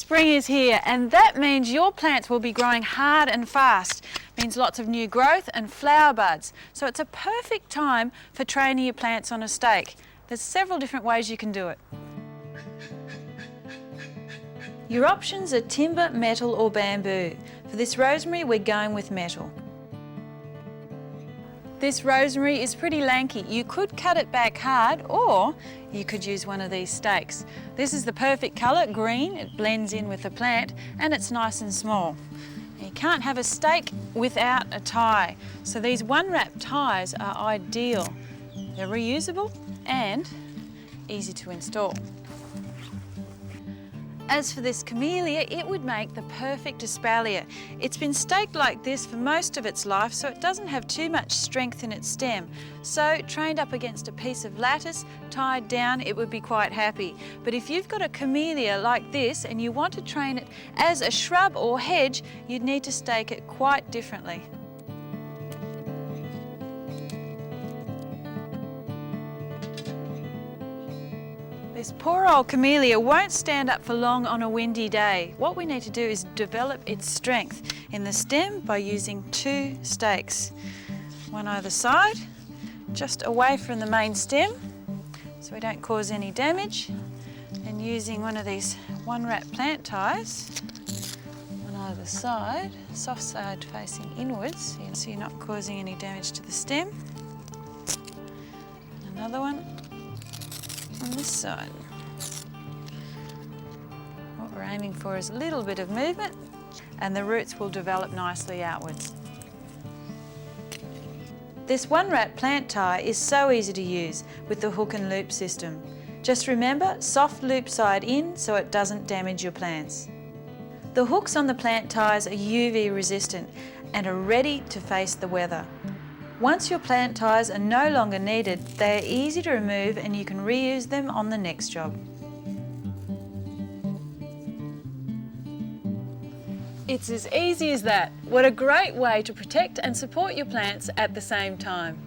Spring is here, and that means your plants will be growing hard and fast. It means lots of new growth and flower buds. So it's a perfect time for training your plants on a stake. There's several different ways you can do it. Your options are timber, metal or bamboo. For this rosemary, we're going with metal. This rosemary is pretty lanky. You could cut it back hard, or you could use one of these stakes. This is the perfect colour, green. It blends in with the plant and it's nice and small. You can't have a stake without a tie, so these one-wrap ties are ideal. They're reusable and easy to install. As for this camellia, it would make the perfect espalier. It's been staked like this for most of its life, so it doesn't have too much strength in its stem. So, trained up against a piece of lattice, tied down, it would be quite happy. But if you've got a camellia like this and you want to train it as a shrub or hedge, you'd need to stake it quite differently. This poor old camellia won't stand up for long on a windy day. What we need to do is develop its strength in the stem by using 2 stakes. One either side, just away from the main stem, so we don't cause any damage. And using one of these one-wrap plant ties on either side, soft side facing inwards, so you're not causing any damage to the stem. Another one on this side. What we're aiming for is a little bit of movement, and the roots will develop nicely outwards. This one-wrap plant tie is so easy to use with the hook and loop system. Just remember, soft loop side in so it doesn't damage your plants. The hooks on the plant ties are UV resistant and are ready to face the weather. Once your plant ties are no longer needed, they are easy to remove and you can reuse them on the next job. It's as easy as that. What a great way to protect and support your plants at the same time.